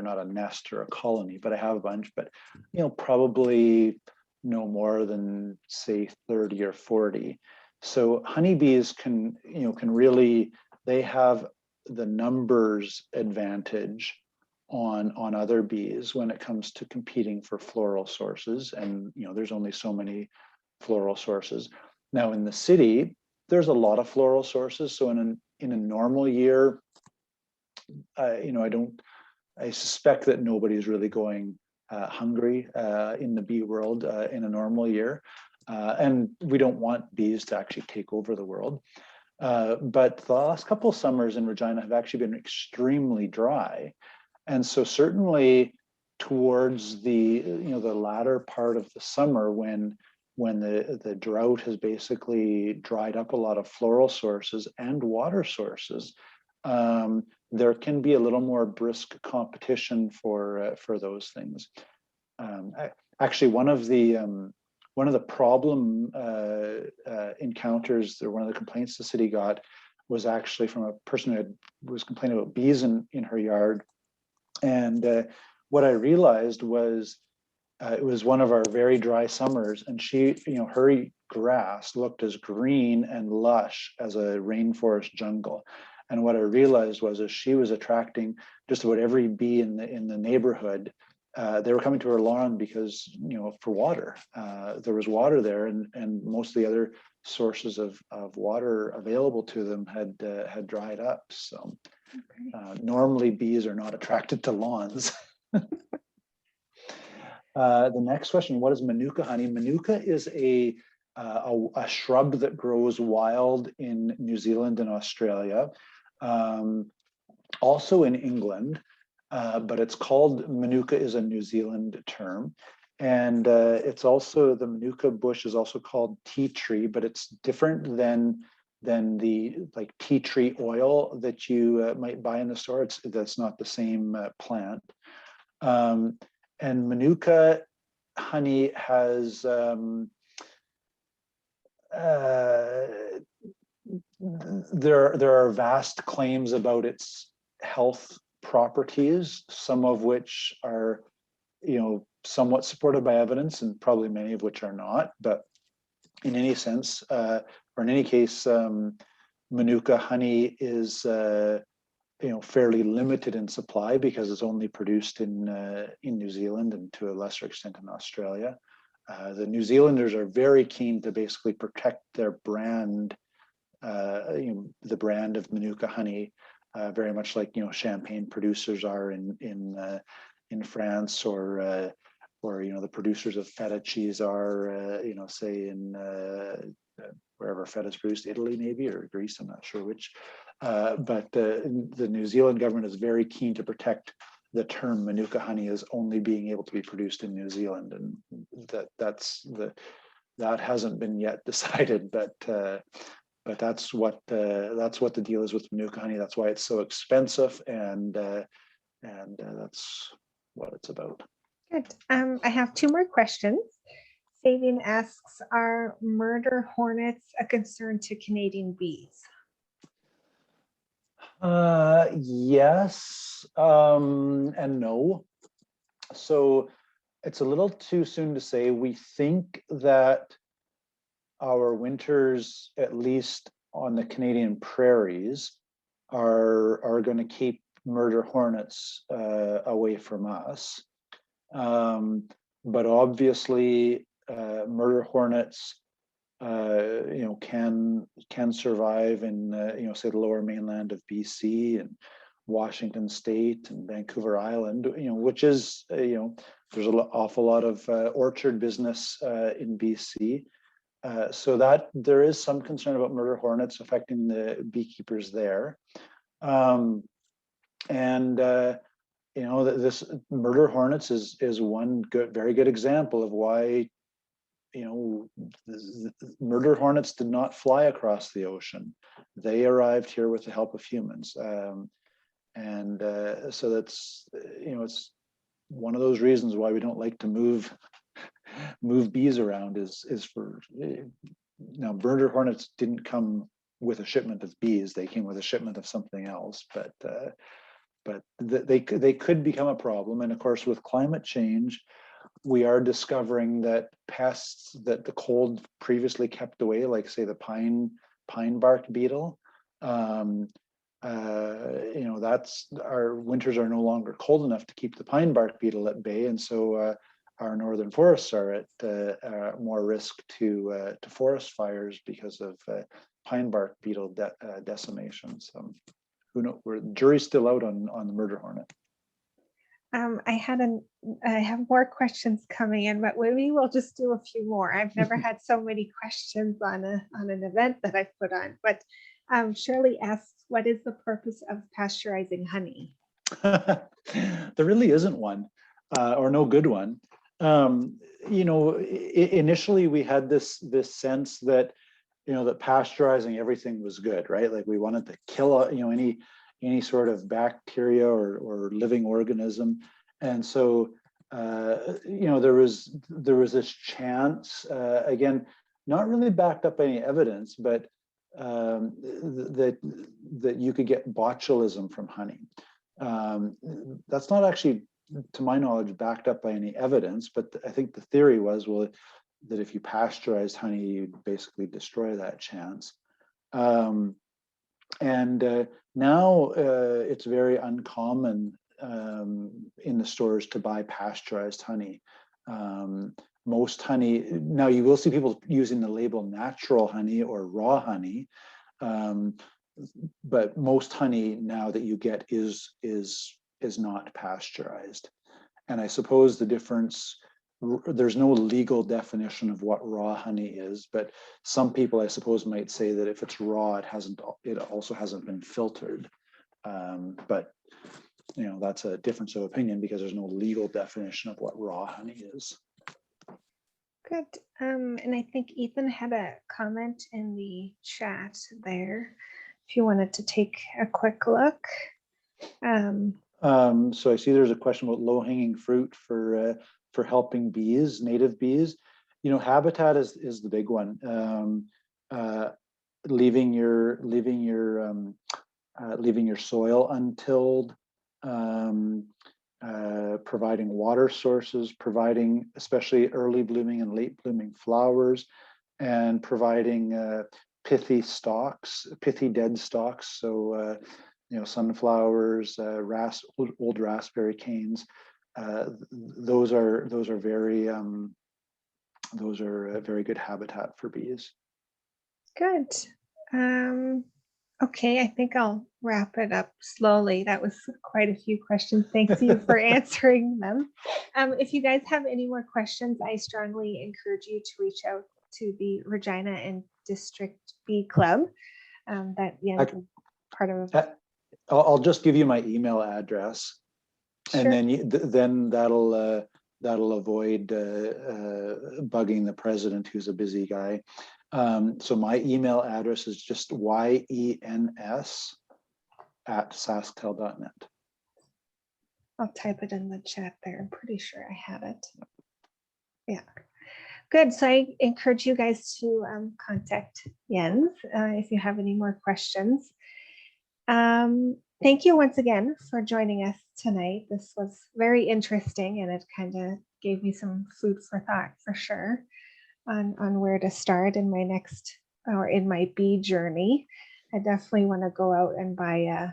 not a nest or a colony, but I have a bunch. But probably no more than say 30 or 40. So honeybees can really, they have the numbers advantage on other bees when it comes to competing for floral sources. And there's only so many floral sources. Now in the city, there's a lot of floral sources. So in a normal year, I suspect that nobody's really going hungry in the bee world in a normal year. And we don't want bees to actually take over the world. But the last couple of summers in Regina have actually been extremely dry. And so certainly towards the latter part of the summer, when the drought has basically dried up a lot of floral sources and water sources, there can be a little more brisk competition for those things. Actually, one of the problem encounters, or one of the complaints the city got, was actually from a person who was complaining about bees in her yard. And what I realized was it was one of our very dry summers, and her grass looked as green and lush as a rainforest jungle. And what I realized was, as she was attracting just about every bee in the neighborhood, they were coming to her lawn because for water. There was water there, and most of the other sources of water available to them had dried up. So normally bees are not attracted to lawns. The next question: what is manuka honey? Manuka is a shrub that grows wild in New Zealand and Australia, also in England, but it's called, manuka is a New Zealand term. And it's also, the manuka bush is also called tea tree, but it's different than the tea tree oil that you might buy in the store. That's not the same plant. And manuka honey has there are vast claims about its health properties, some of which are, somewhat supported by evidence, and probably many of which are not. But in any sense, or in any case, Manuka honey is fairly limited in supply because it's only produced in New Zealand and to a lesser extent in Australia. The New Zealanders are very keen to basically protect their brand, the brand of Manuka honey, very much like champagne producers are in France, or the producers of feta cheese are, say in wherever feta is produced, Italy maybe, or Greece, I'm not sure which. But the New Zealand government is very keen to protect the term Manuka honey as only being able to be produced in New Zealand, and that hasn't been yet decided, but that's what the deal is with Manuka honey. That's why it's so expensive, and that's what it's about. Good. I have two more questions. Fabian asks, are murder hornets a concern to Canadian bees? Yes, and no. So it's a little too soon to say. We think that our winters, at least on the Canadian prairies, are going to keep murder hornets away from us. But obviously, murder hornets, can survive in, say, the lower mainland of BC and Washington State and Vancouver Island, which is, there's an awful lot of orchard business in BC. So that there is some concern about murder hornets affecting the beekeepers there. This murder hornets is one very good example of why, murder hornets did not fly across the ocean. They arrived here with the help of humans. So that's, it's one of those reasons why we don't like to move bees around is for, now murder hornets didn't come with a shipment of bees, they came with a shipment of something else, but they could become a problem. And of course, with climate change, we are discovering that pests that the cold previously kept away, like say the pine bark beetle, that's, our winters are no longer cold enough to keep the pine bark beetle at bay, and so our northern forests are at more risk to forest fires because of pine bark beetle decimation. So who knows? Jury's still out on the murder hornet. I have more questions coming in, but maybe we'll just do a few more. I've never had so many questions on an event that I've put on. But Shirley asks, what is the purpose of pasteurizing honey? There really isn't one, or no good one. Initially we had this sense that that pasteurizing everything was good, right? Like we wanted to kill any sort of bacteria or living organism, and so there was this chance, again, not really backed up by any evidence, but that you could get botulism from honey. That's not actually, to my knowledge, backed up by any evidence, but I think the theory was, well, that if you pasteurized honey, you'd basically destroy that chance. Now it's very uncommon in the stores to buy pasteurized honey. Most honey, now you will see people using the label natural honey or raw honey, but most honey now that you get is not pasteurized. And I suppose the difference, there's no legal definition of what raw honey is, but some people, I suppose, might say that if it's raw, it also hasn't been filtered. But that's a difference of opinion because there's no legal definition of what raw honey is. Good. And I think Ethan had a comment in the chat there, if you wanted to take a quick look. So I see there's a question about low-hanging fruit for for helping bees, native bees. You know, habitat is the big one. Leaving your soil untilled, providing water sources, providing especially early blooming and late blooming flowers, and providing pithy stalks, pithy dead stalks. So you know, sunflowers, old raspberry canes. Those are very very good habitat for bees. Good. Okay, I think I'll wrap it up slowly. That was quite a few questions. Thanks you for answering them. If you guys have any more questions, I strongly encourage you to reach out to the Regina and District Bee Club. That Jens is part of. I'll just give you my email address, Sure. and then that'll avoid bugging the president, who's a busy guy. So my email address is just yens@sasktel.net. I'll type it in the chat there. I'm pretty sure I have it. Yeah. Good. So I encourage you guys to contact Jens if you have any more questions. Thank you once again for joining us tonight. This was very interesting, and it kind of gave me some food for thought for sure on where to start in my next or in my bee journey. I definitely want to go out and buy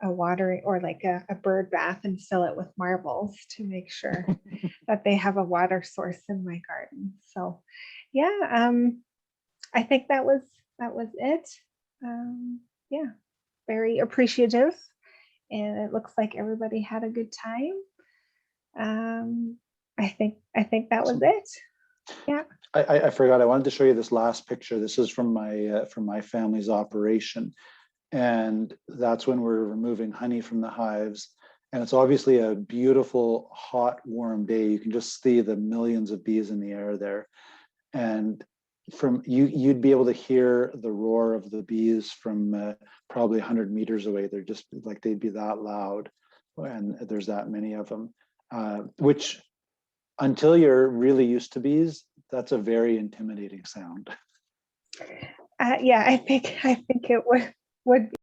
a watering or like a bird bath and fill it with marbles to make sure that they have a water source in my garden. So yeah, I think that was it. Yeah, very appreciative, and it looks like everybody had a good time. I think that was it. Yeah. I forgot. I wanted to show you this last picture. This is from my family's operation, and that's when we're removing honey from the hives. And it's obviously a beautiful, hot, warm day. You can just see the millions of bees in the air there, and from you'd be able to hear the roar of the bees from probably 100 meters away. They're just like, they'd be that loud, and there's that many of them, which until you're really used to bees, that's a very intimidating sound. Yeah, I think it would be.